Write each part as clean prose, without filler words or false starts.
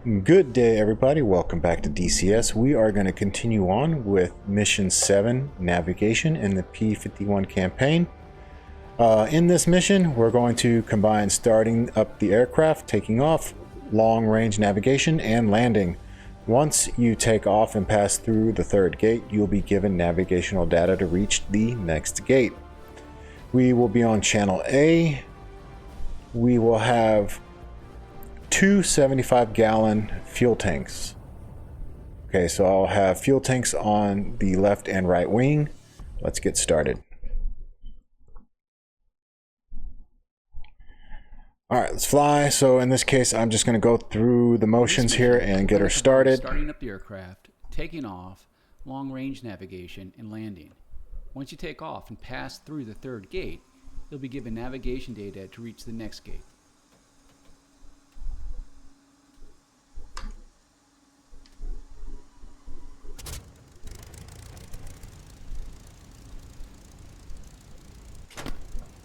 Good day, everybody. Welcome back to DCS. We are going to continue on with Mission 7, Navigation in the P-51 campaign. In this mission, we're going to combine starting up the aircraft, taking off, long-range navigation, and landing. Once you take off and pass through the third gate, you'll be given navigational data to reach the next gate. We will be on Channel A. We will have two 75-gallon fuel tanks. Okay, so I'll have fuel tanks on the left and right wing. Let's get started. All right, let's fly. So in this case, I'm just going to go through the motions here and get her started. Starting up the aircraft, taking off, long-range navigation, and landing. Once you take off and pass through the third gate, you'll be given navigation data to reach the next gate.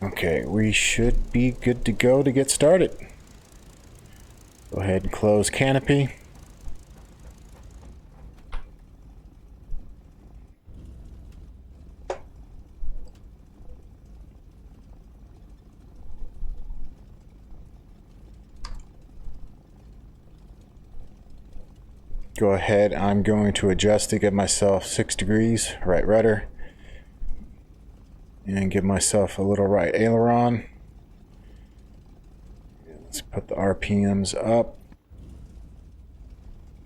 Okay, we should be good to go to get started. Go ahead and close canopy. Go ahead, I'm going to adjust to give myself 6 degrees, right rudder. And give myself a little right aileron. Let's put the RPMs up.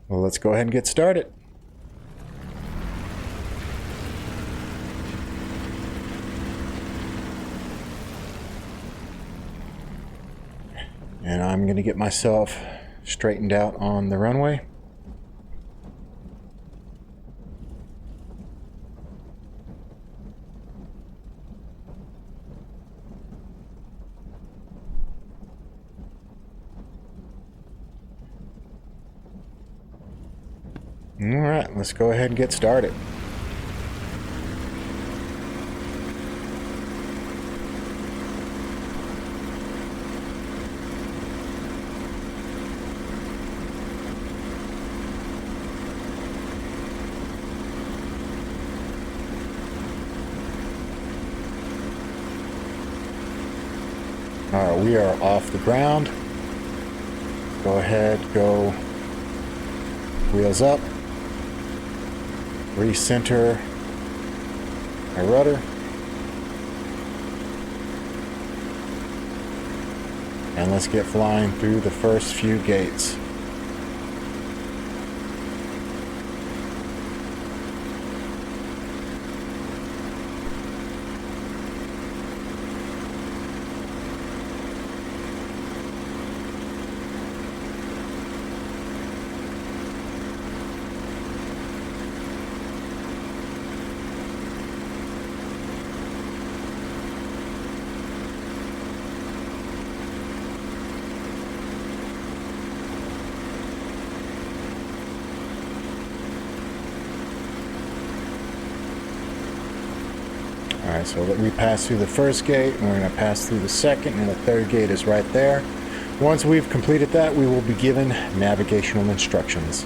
Well, let's go ahead and get started. And I'm going to get myself straightened out on the runway. All right, let's go ahead and get started. All right, we are off the ground. Go ahead, go wheels up. Recenter my rudder. And let's get flying through the first few gates. Alright, so we pass through the first gate, and we're going to pass through the second, and the third gate is right there. Once we've completed that, we will be given navigational instructions.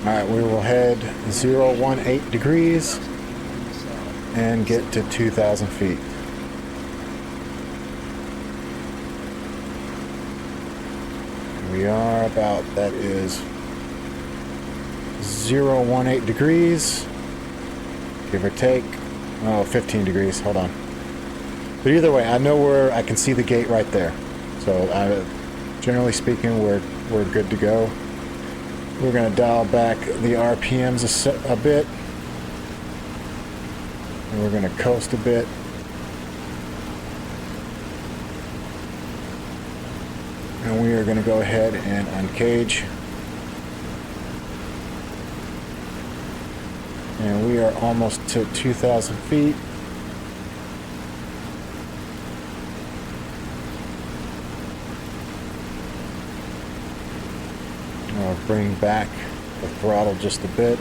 Alright, we will head 018 degrees and get to 2,000 feet. We are about, that is 018 degrees, give or take. Oh, 15 degrees, hold on. But either way, I know where I can see the gate right there. So generally speaking, we're good to go. We're going to dial back the RPMs a bit. And we're going to coast a bit. And we are going to go ahead and uncage. And we are almost to 2,000 feet. I'll bring back the throttle just a bit.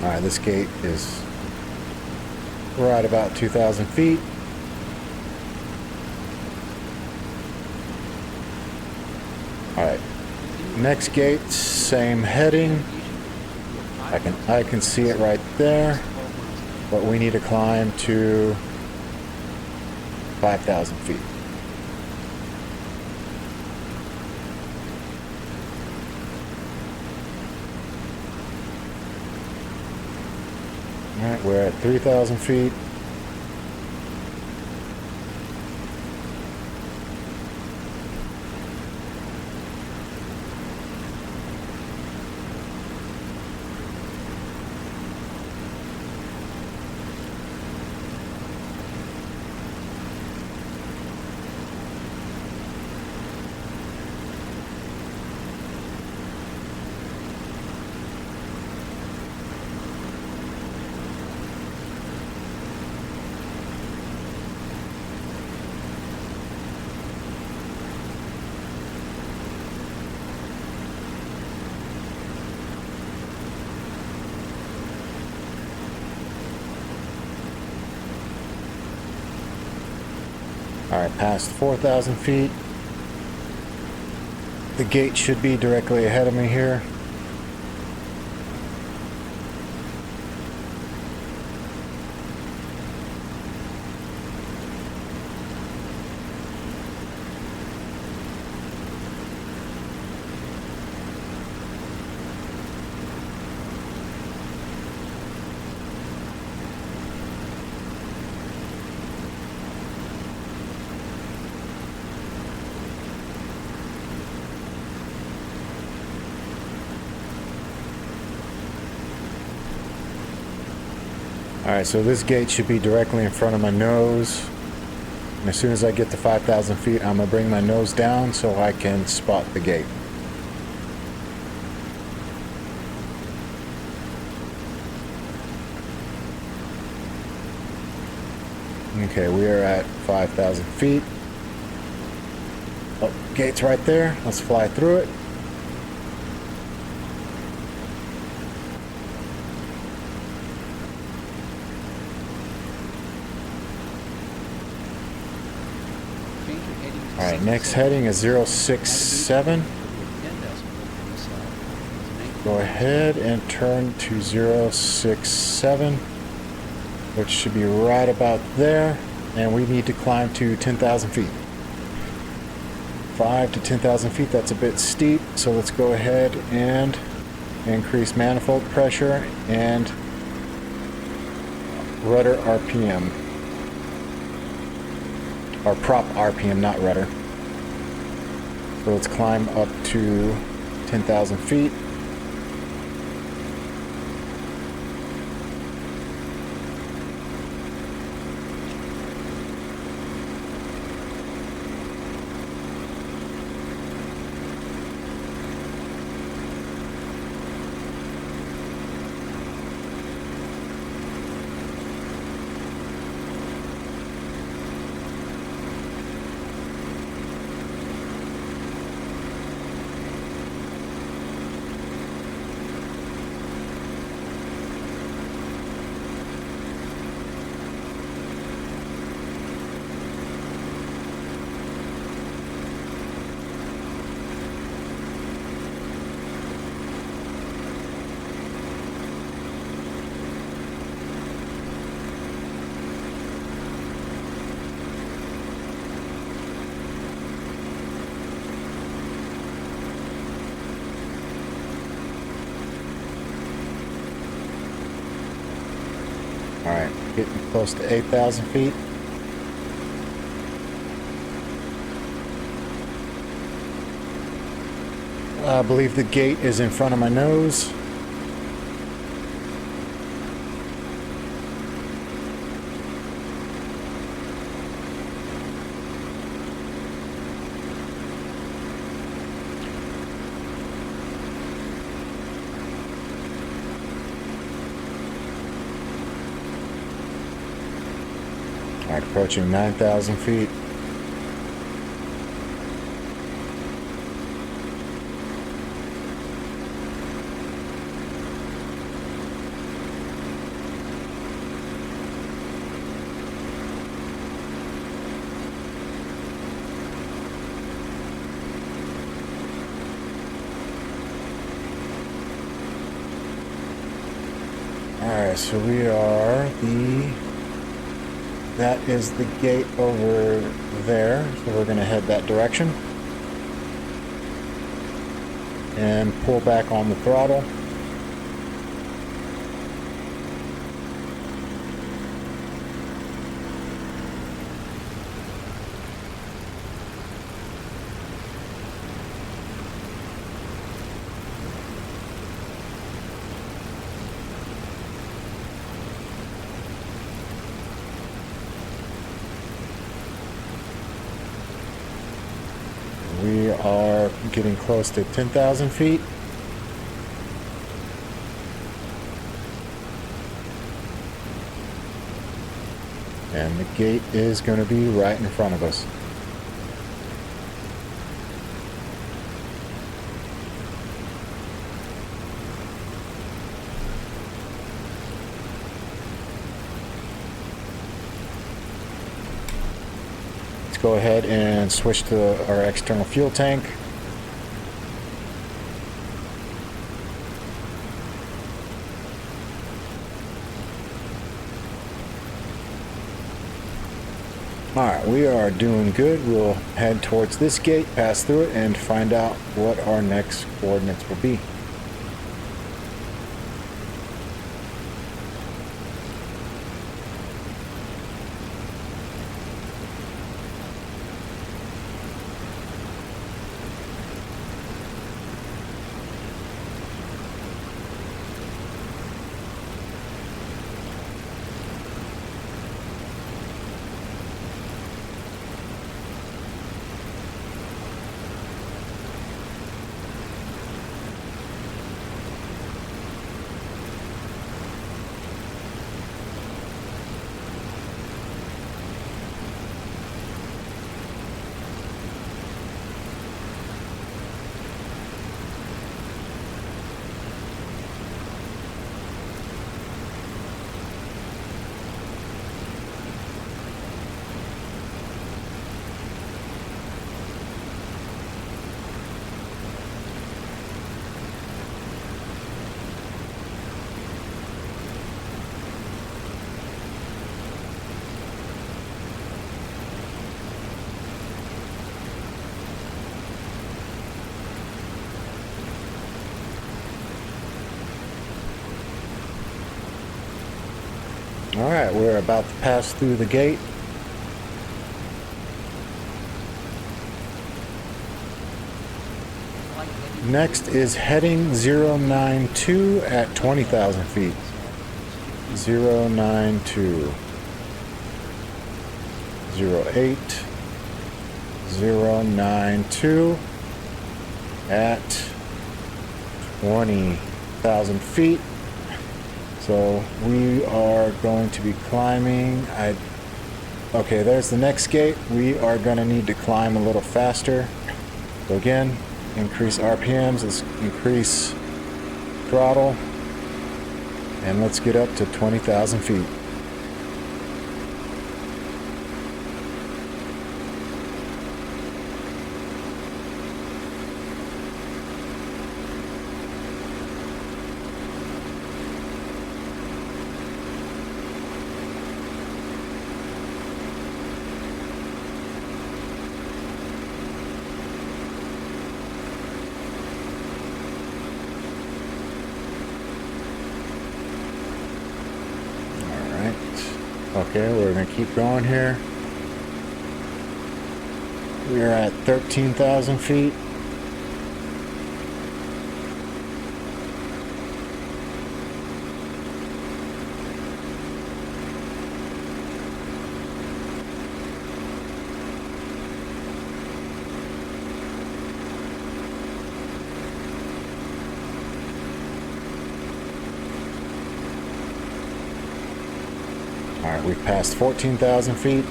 Alright, this gate is right about 2,000 feet. Alright, next gate, same heading. I can see it right there, but we need to climb to 5,000 feet. Alright, we're at 3,000 feet. Alright, past 4,000 feet. The gate should be directly ahead of me here. Alright, so this gate should be directly in front of my nose. And as soon as I get to 5,000 feet, I'm going to bring my nose down so I can spot the gate. Okay, we are at 5,000 feet. Oh, gate's right there. Let's fly through it. Alright, next heading is 067. Go ahead and turn to 067, which should be right about there. And we need to climb to 10,000 feet. 5 to 10,000 feet, that's a bit steep. So let's go ahead and increase manifold pressure and rudder RPM. Or prop RPM, not rudder. So let's climb up to 10,000 feet. getting close to 8,000 feet. I believe the gate is in front of my nose. All right, approaching 9,000 feet. Alright, so we are that is the gate over there, so we're going to head that direction and pull back on the throttle. We are getting close to 10,000 feet. And the gate is going to be right in front of us. Go ahead and switch to our external fuel tank. Alright, we are doing good. We'll head towards this gate, pass through it, and find out what our next coordinates will be. Alright, we're about to pass through the gate. Next is heading 092 at 20,000 feet. 092. 08. 092 at 20,000 feet. So we are going to be climbing. Okay, there's the next gate. We are going to need to climb a little faster. So again, increase RPMs, let's increase throttle, and let's get up to 20,000 feet. Okay, we're gonna keep going here. We are at 13,000 feet. All right, we've passed 14,000 feet.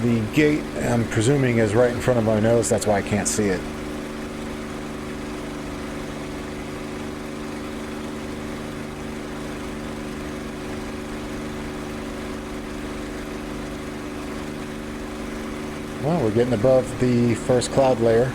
The gate, I'm presuming, is right in front of my nose. That's why I can't see it. Well, we're getting above the first cloud layer.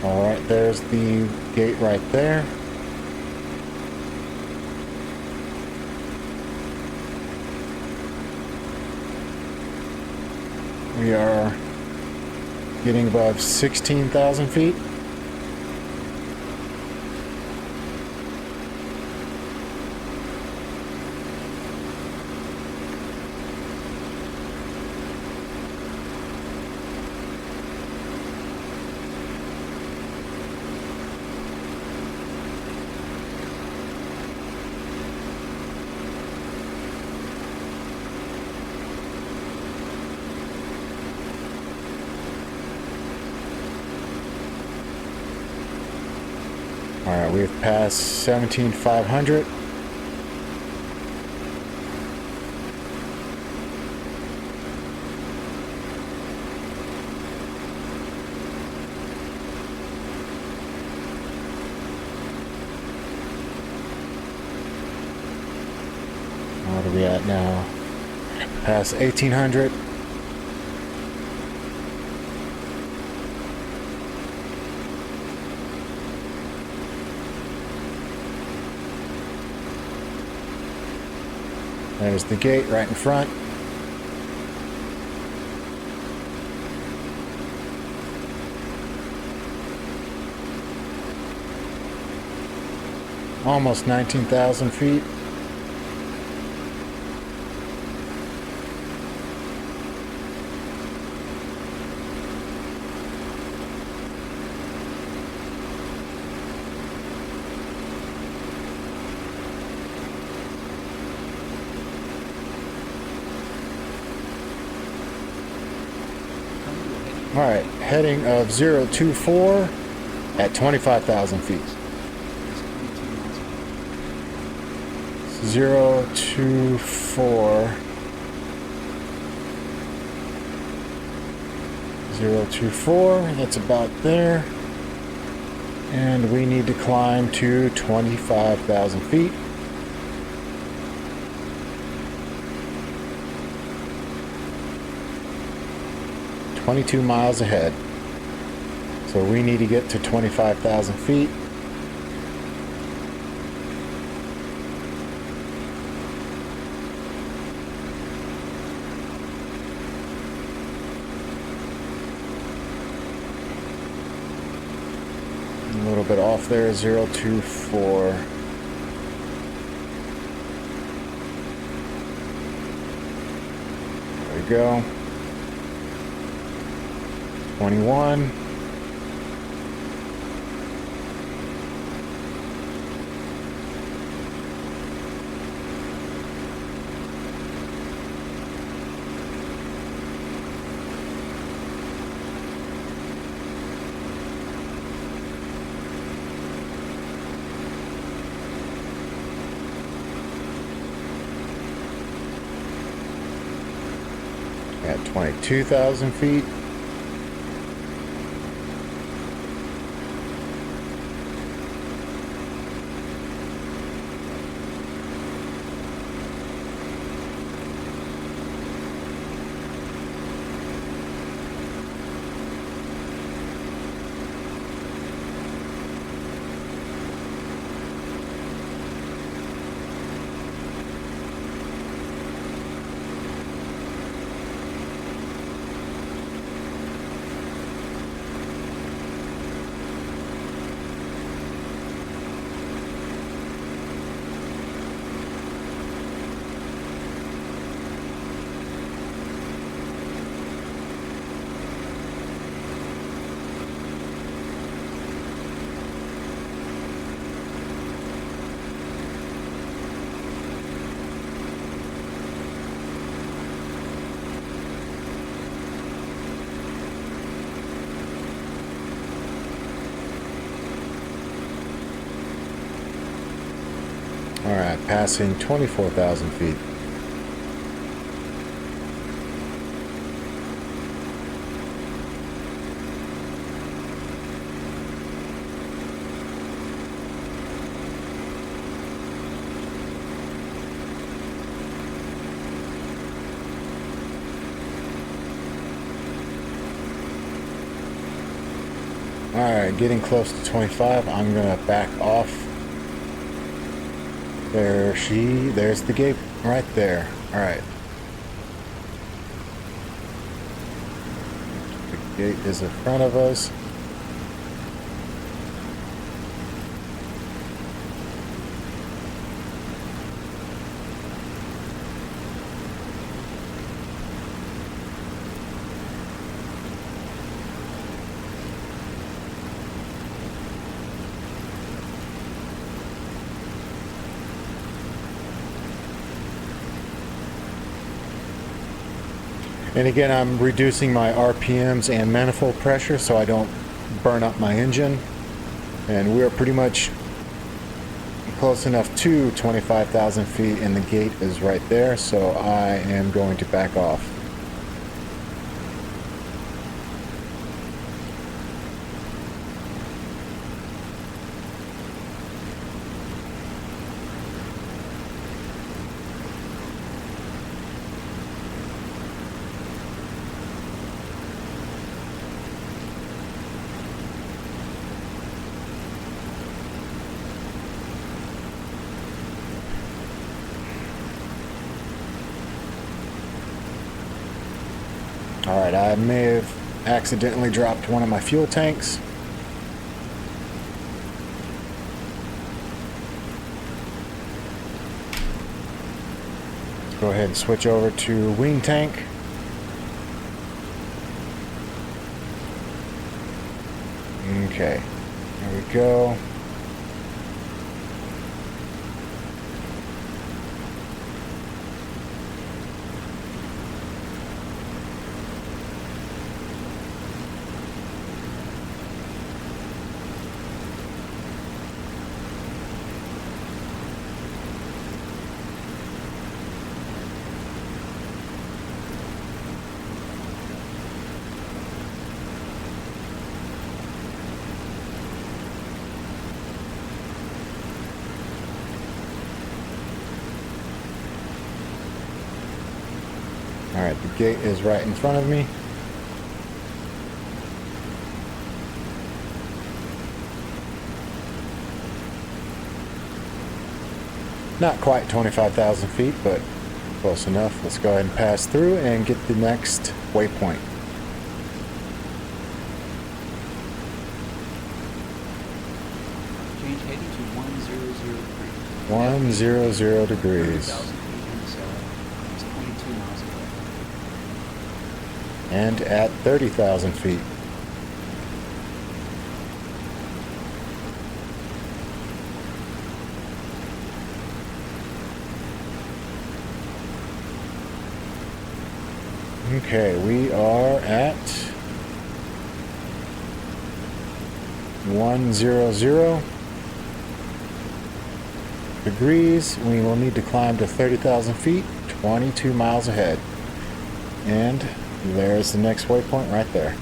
All right, there's the gate right there. We are getting above 16,000 feet. All right, we've passed 17,500. What are we at now? Past 1,800. There's the gate right in front. Almost 19,000 feet. All right, heading of 024 at 25,000 feet. 024. 024, that's about there. And we need to climb to 25,000 feet. $22 miles ahead. So we need to get to 25,000 feet. A little bit off there, 024. There we go. 21. At 22,000 feet. passing 24,000 feet. Alright, getting close to 25. I'm gonna back off. There's the gate right there. Alright. The gate is in front of us. And again, I'm reducing my RPMs and manifold pressure so I don't burn up my engine. And we're pretty much close enough to 25,000 feet and the gate is right there, so I am going to back off. Alright, I may have accidentally dropped one of my fuel tanks. Let's go ahead and switch over to wing tank. Okay, there we go. Alright, the gate is right in front of me. Not quite 25,000 feet, but close enough. Let's go ahead and pass through and get the next waypoint. Change heading to 1003. 100 degrees. 30,000 feet in the south. It's 22 miles away. And at 30,000 feet. Okay, we are at 100 degrees. We will need to climb to 30,000 feet, 22 miles ahead. And there's the next waypoint right there.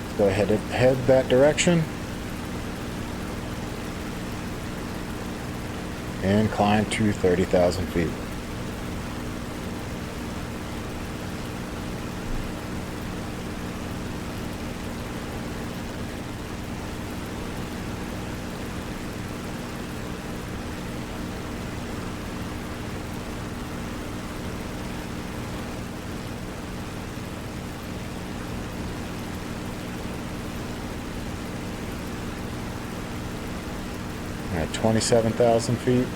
Let's go ahead and head that direction. And climb to 30,000 feet. At 27,000 feet.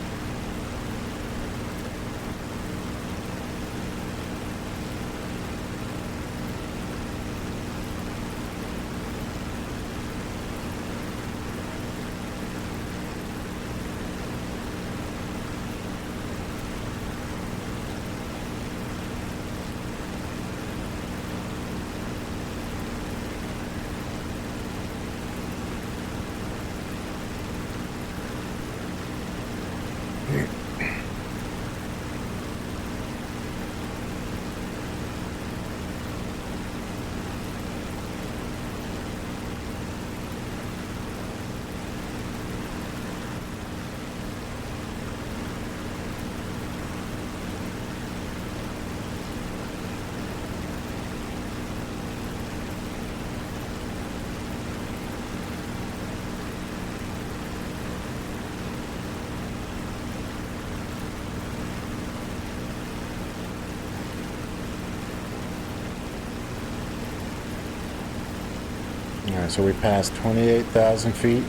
Alright, so we passed 28,000 feet.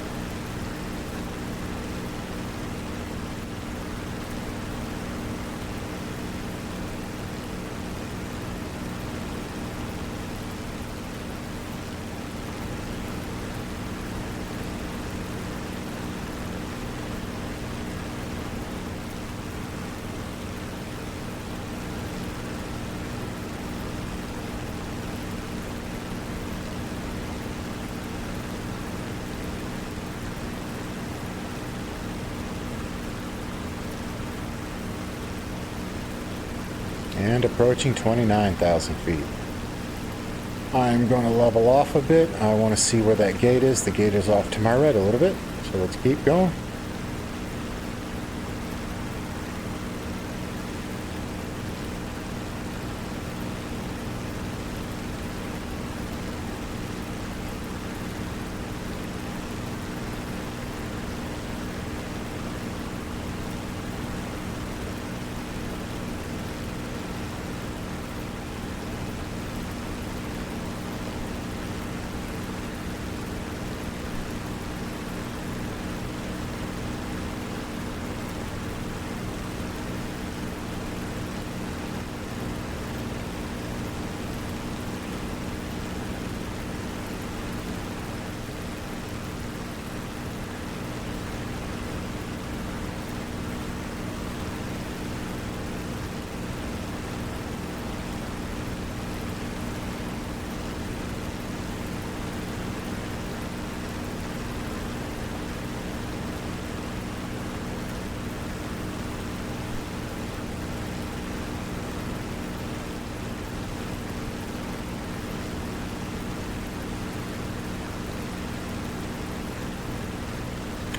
And approaching 29,000 feet. I'm going to level off a bit. I want to see where that gate is. The gate is off to my right a little bit. So let's keep going.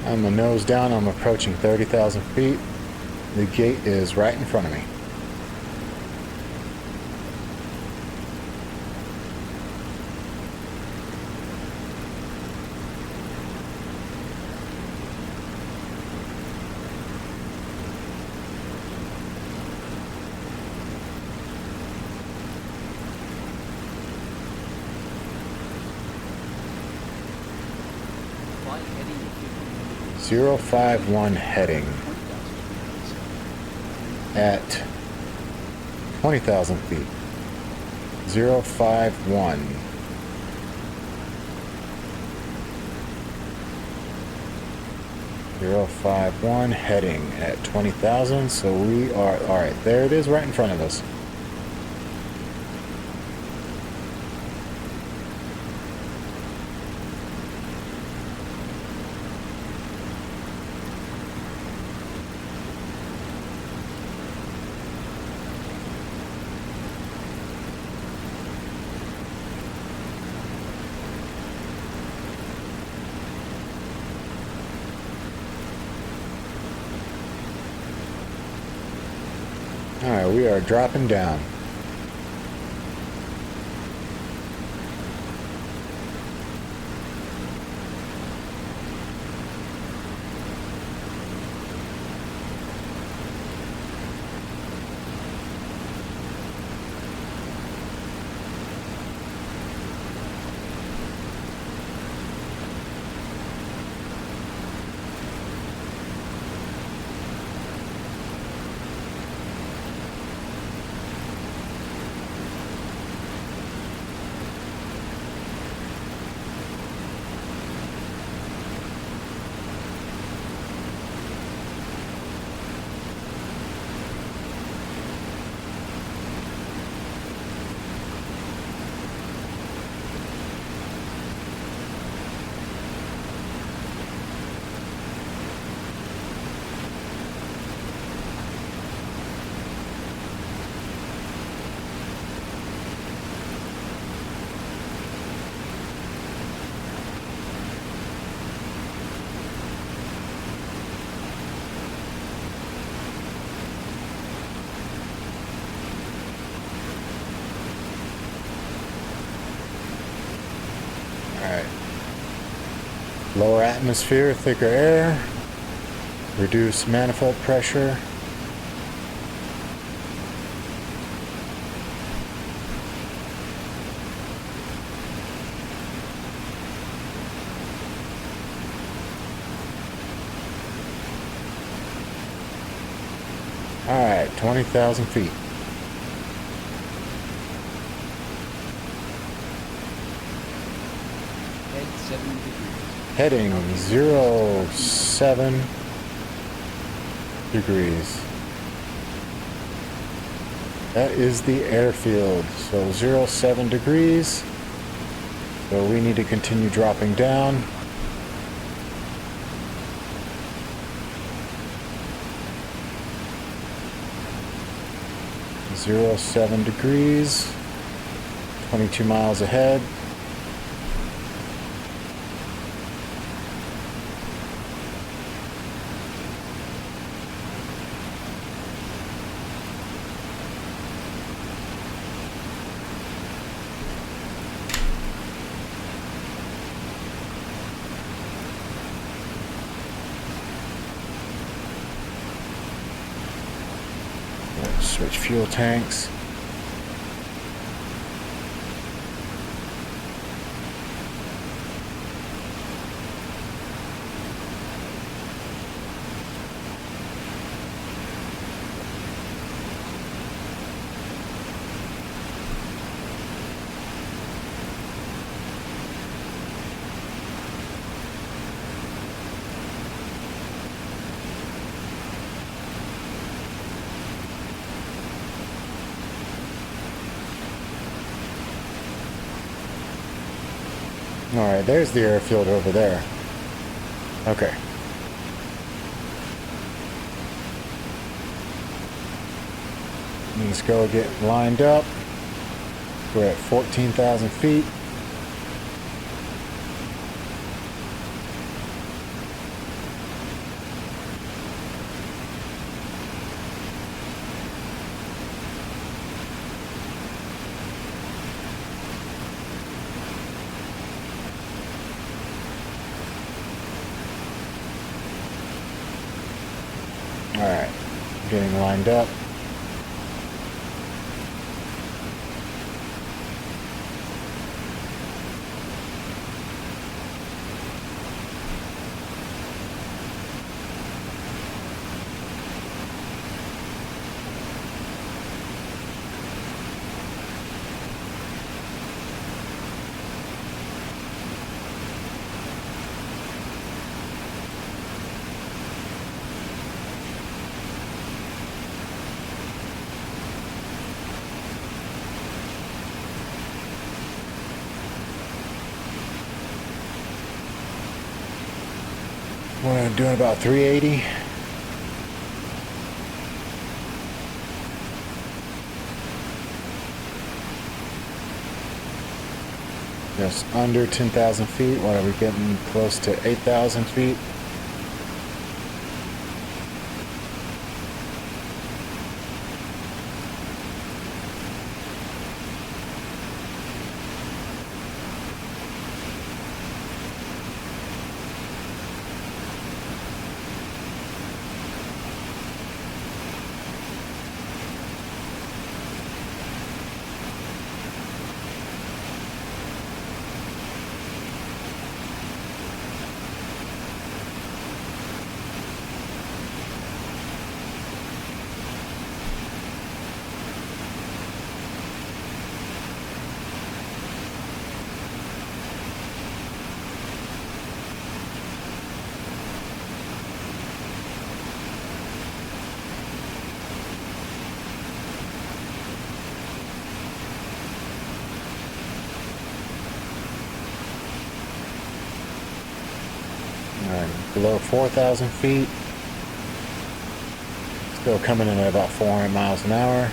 I'm the nose down. I'm approaching 30,000 feet. The gate is right in front of me. Fly heading to 051 heading at 20,000 feet. 051. Heading at 20,000. So we are, all right, there it is right in front of us. Alright, we are dropping down. Alright. Lower atmosphere, thicker air. Reduce manifold pressure. Alright, 20,000 feet. Head 70 degrees. Heading 07 degrees. That is the airfield. So 07 degrees. So we need to continue dropping down. Zero 07 degrees. 22 miles ahead. Switch fuel tanks. Alright, there's the airfield over there. Okay. Let's go get lined up. We're at 14,000 feet. Alright, getting lined up. We're doing about 380. Just under 10,000 feet. What are we getting? Close to 8,000 feet. Below 4,000 feet. Still coming in at about 400 miles an hour.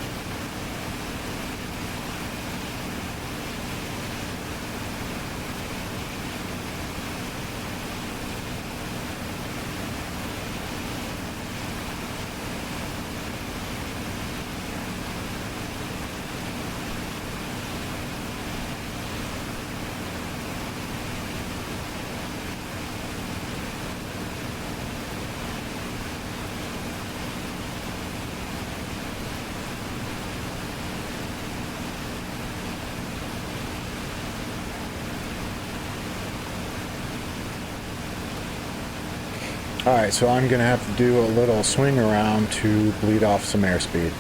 Alright, so I'm going to have to do a little swing around to bleed off some airspeed.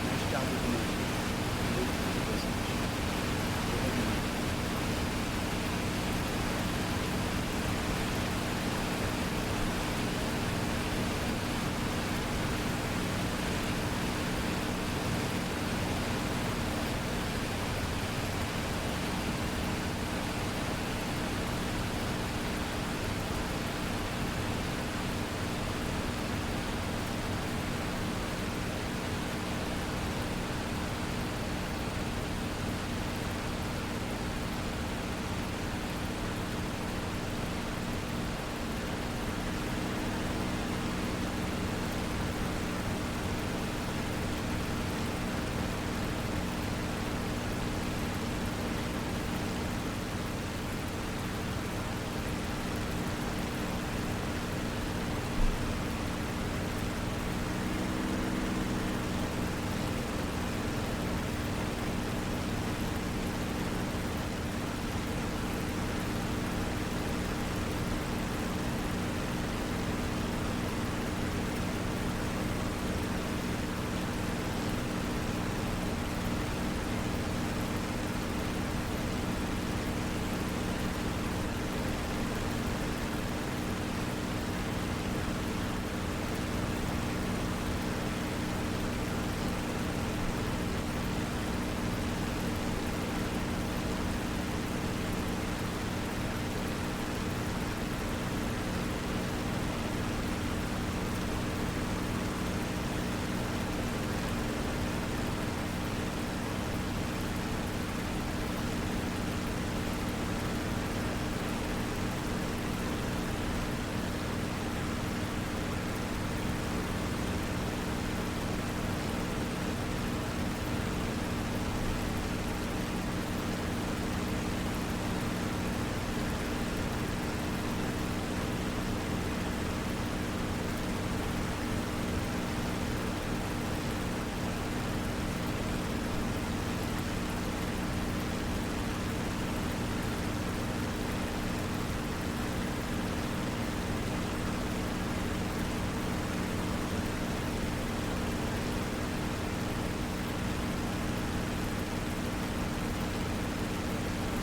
Nice job with the motion. Wait for the destination. Go ahead and land.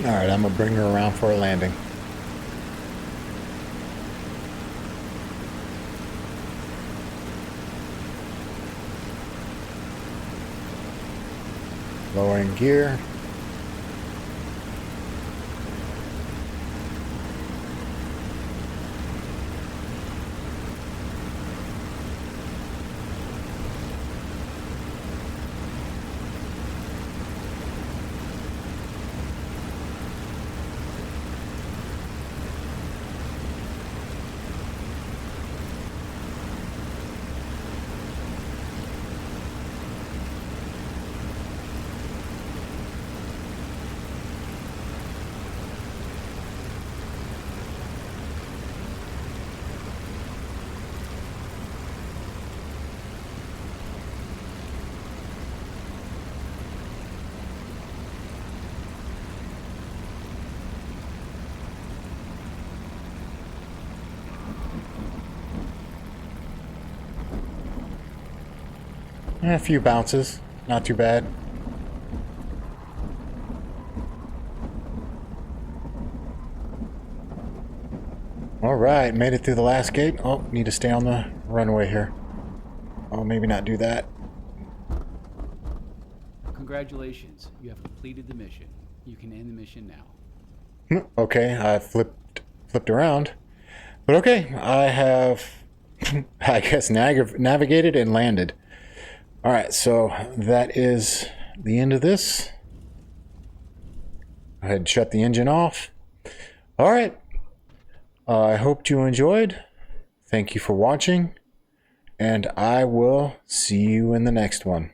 Alright, I'm going to bring her around for a landing. Lowering gear. A few bounces, not too bad. Alright, made it through the last gate. Oh, need to stay on the runway here. Oh, maybe not do that. Congratulations, you have completed the mission. You can end the mission now. Okay, I flipped around. But okay, I have, I guess, navigated and landed. Alright, so that is the end of this. Go ahead and shut the engine off. Alright, I hope you enjoyed. Thank you for watching, and I will see you in the next one.